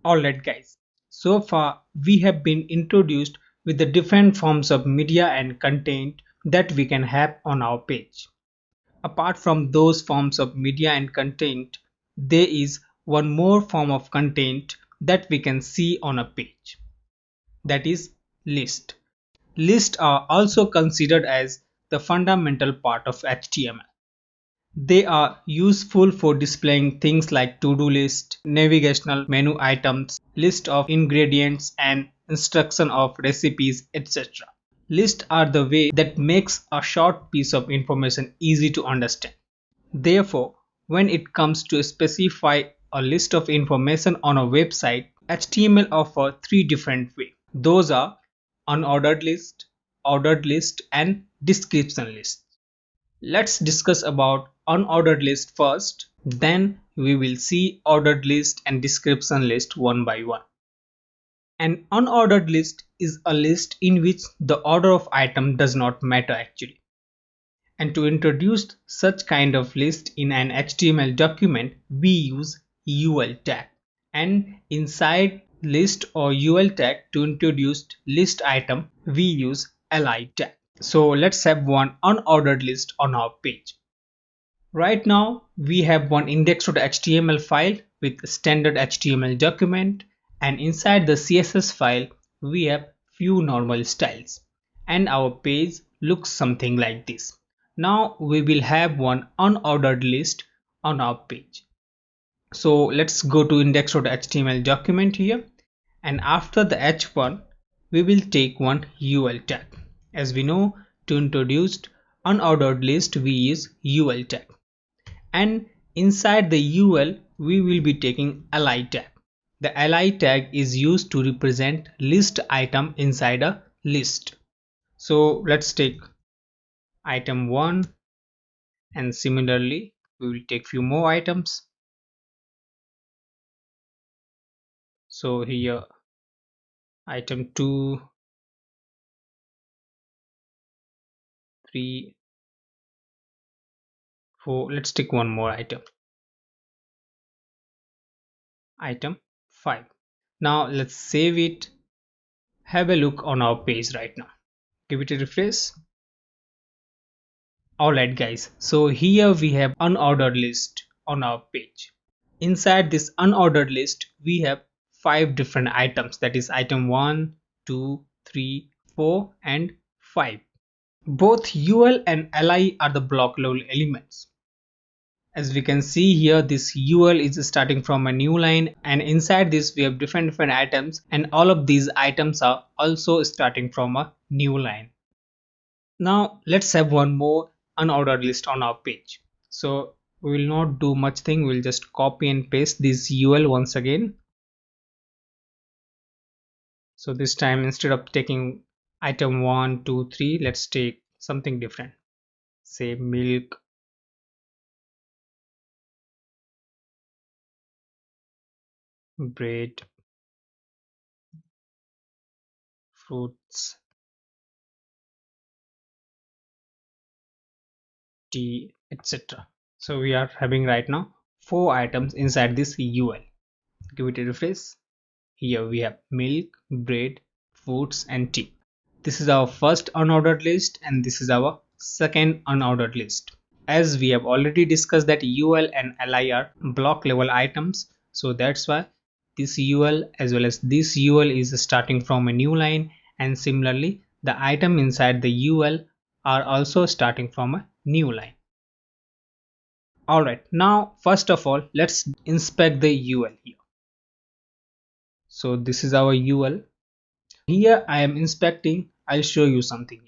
Alright guys, so far we have been introduced with the different forms of media and content that we can have on our page. Apart from those forms of media and content, there is one more form of content that we can see on a page. That is list. Lists are also considered as the fundamental part of HTML. They are useful for displaying things like to-do list, navigational menu items, list of ingredients and instruction of recipes, etc. Lists are the way that makes a short piece of information easy to understand. Therefore, when it comes to specify a list of information on a website, HTML offers three different ways. Those are unordered list, ordered list and description list. Let's discuss about unordered list first, then we will see ordered list and description list one by one. An unordered list is a list in which the order of item does not matter actually. And to introduce such kind of list in an HTML document, we use UL tag. And inside list or UL tag to introduce list item, we use li tag. So let's have one unordered list on our page. Right now we have one index.html file with standard HTML document, and inside the CSS file we have few normal styles, and our page looks something like this. Now we will have one unordered list on our page. So let's go to index.html document here, and after the h1 we will take one ul tag. As we know, to introduce unordered list we use ul tag, and inside the ul we will be taking li tag. The li tag is used to represent list item inside a list. So let's take item 1, and similarly we will take few more items. So here item 2, 3, 4, let's take one more item, item 5. Now let's save it. Have a look on our page right now. Give it a refresh. Alright guys, so here we have unordered list on our page. Inside this unordered list we have 5 different items, that is item 1, 2, 3, 4 and 5. Both ul and li are the block level elements. As we can see here, this ul is starting from a new line, and inside this we have different items, and all of these items are also starting from a new line. Now let's have one more unordered list on our page. So we will not do much thing, we'll just copy and paste this ul once again. So this time instead of taking item 1, 2, 3, let's take something different, say milk, bread, fruits, tea, etc. So we are having right now 4 items inside this ul. Give it a refresh. Here we have milk, bread, fruits and tea. This is our first unordered list, and this is our second unordered list. As we have already discussed that ul and li are block level items, so that's why this ul as well as this ul is starting from a new line, and similarly the item inside the ul are also starting from a new line. Alright, now first of all let's inspect the ul here. So this is our ul. Here I am inspecting. I'll show you something.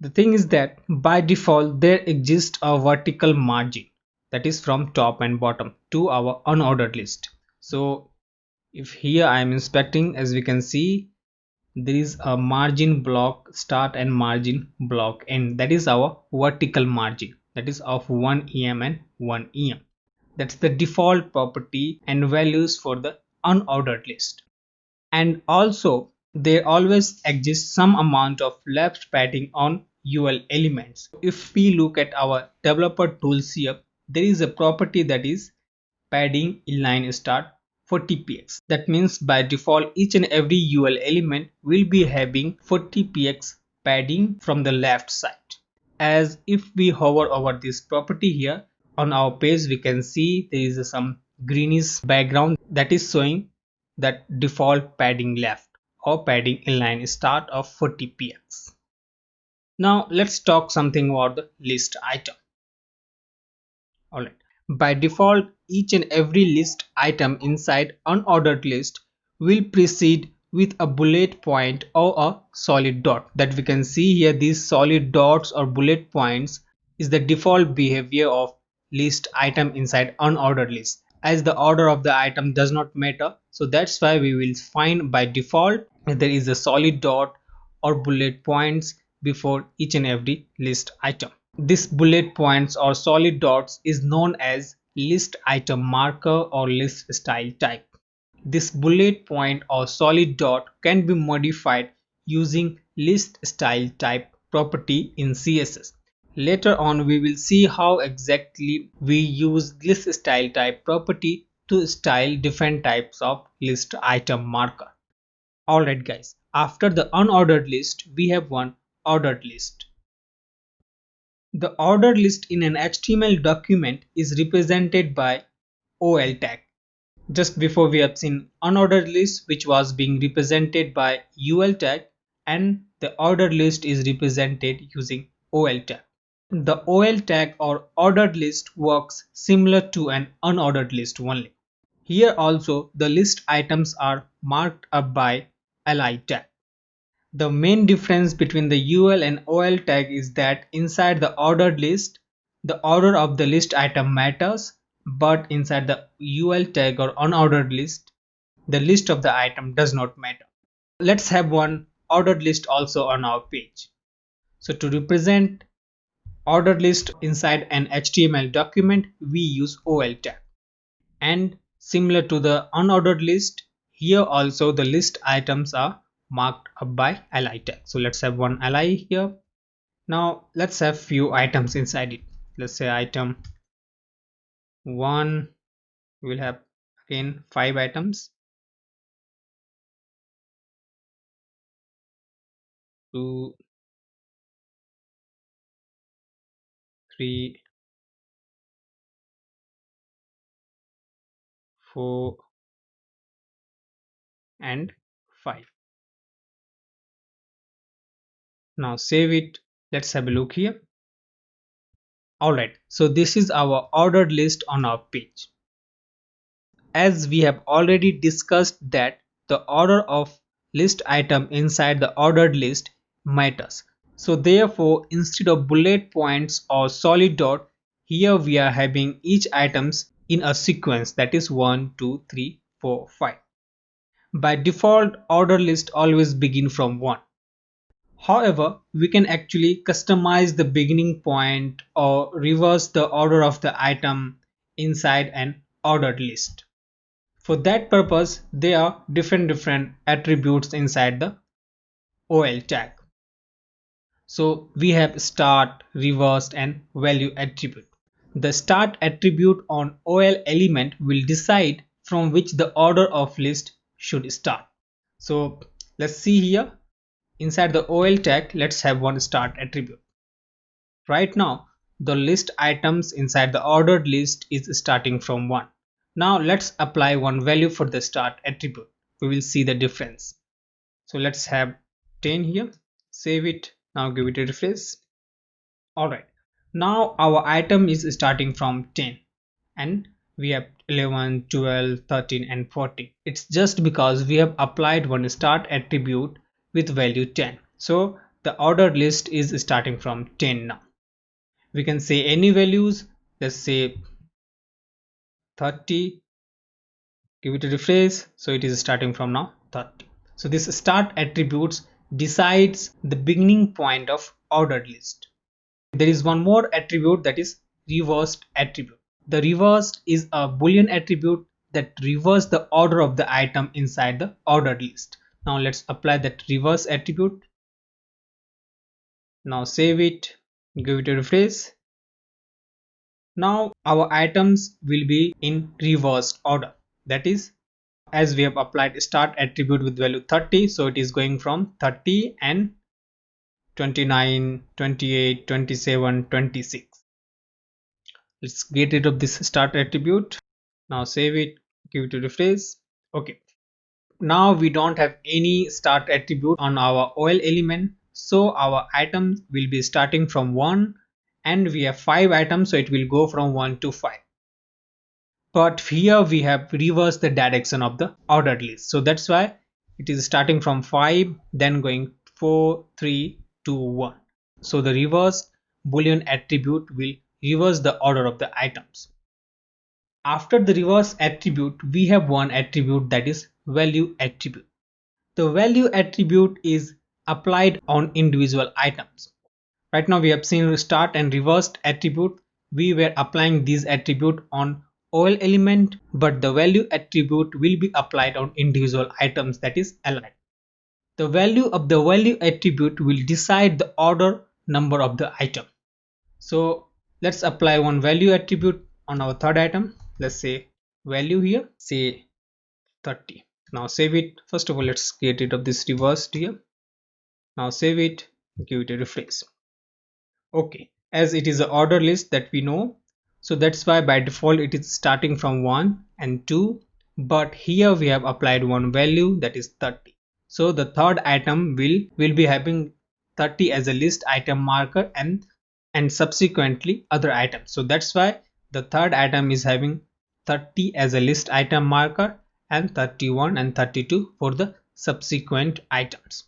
The thing is that by default there exists a vertical margin, that is from top and bottom to our unordered list. So if here I am inspecting, as we can see, there is a margin block start and margin block end, that is our vertical margin, that is of 1 em and 1 em. That's the default property and values for the unordered list. And also there always exists some amount of left padding on ul elements. If we look at our developer tools here, there is a property that is padding inline start 40px. That means by default each and every UL element will be having 40px padding from the left side. As if we hover over this property here on our page, we can see there is some greenish background that is showing that default padding left or padding inline start of 40px. Now let's talk something about the list item. Alright. By default, each and every list item inside unordered list will precede with a bullet point or a solid dot. That we can see here, these solid dots or bullet points is the default behavior of list item inside unordered list. As the order of the item does not matter, so that's why we will find by default there is a solid dot or bullet points before each and every list item. This bullet points or solid dots is known as list item marker or list style type. This bullet point or solid dot can be modified using list style type property in CSS. Later on we will see how exactly we use list style type property to style different types of list item marker. Alright guys, after the unordered list we have one ordered list. The ordered list in an HTML document is represented by OL tag. Just before we have seen unordered list which was being represented by UL tag, and the ordered list is represented using OL tag. The OL tag or ordered list works similar to an unordered list only. Here also the list items are marked up by li tag. The main difference between the UL and OL tag is that inside the ordered list, the order of the list item matters, but inside the UL tag or unordered list, the list of the item does not matter. Let's have one ordered list also on our page. So to represent ordered list inside an HTML document, we use OL tag. And similar to the unordered list, here also the list items are marked up by li tag. So let's have one li here. Now let's have few items inside it. Let's say item 1, we'll have again 5 items, 2, 3, 4 and 5. Now save it. Let's have a look here. Alright, so this is our ordered list on our page. As we have already discussed that the order of list item inside the ordered list matters. So therefore instead of bullet points or solid dot, here we are having each items in a sequence, that is 1, 2, 3, 4, 5. By default order list always begin from 1. However, we can actually customize the beginning point or reverse the order of the item inside an ordered list. For that purpose, there are different attributes inside the OL tag. So we have start, reversed and value attribute. The start attribute on OL element will decide from which the order of list should start. So let's see here. Inside the OL tag, let's have one start attribute. Right now, the list items inside the ordered list is starting from 1. Now let's apply one value for the start attribute. We will see the difference. So let's have 10 here. Save it. Now give it a refresh. Alright. Now our item is starting from 10 and we have 11, 12, 13 and 14. It's just because we have applied one start attribute with value 10. So the ordered list is starting from 10 now. We can say any values. Let's say 30. Give it a refresh. So it is starting from now 30. So this start attributes decides the beginning point of ordered list. There is one more attribute, that is reversed attribute. The reversed is a boolean attribute that reverses the order of the item inside the ordered list. Now let's apply that reverse attribute. Now save it, give it a refresh. Now our items will be in reversed order, that is as we have applied start attribute with value 30, so it is going from 30 and 29, 28, 27, 26. Let's get rid of this start attribute. Now save it, give it a refresh. Okay, now we don't have any start attribute on our oil element, so our items will be starting from 1, and we have 5 items, so it will go from 1 to 5. But here we have reversed the direction of the ordered list, so that's why it is starting from 5, then going 4, 3, 2, 1. So the reverse boolean attribute will reverse the order of the items. After the reverse attribute, we have one attribute, that is value attribute. The value attribute is applied on individual items. Right now we have seen start and reversed attribute. We were applying these attribute on oil element, but the value attribute will be applied on individual items, that is allied. The value of the value attribute will decide the order number of the item. So let's apply one value attribute on our third item. Let's say value here, say 30. Now save it. First of all, let's get rid of this reversed here. Now save it, give it a refresh. Okay, as it is an order list that we know, so that's why by default it is starting from 1 and 2, but here we have applied one value, that is 30. So the third item will be having 30 as a list item marker, and subsequently other items. So that's why the third item is having 30 as a list item marker and 31 and 32 for the subsequent items.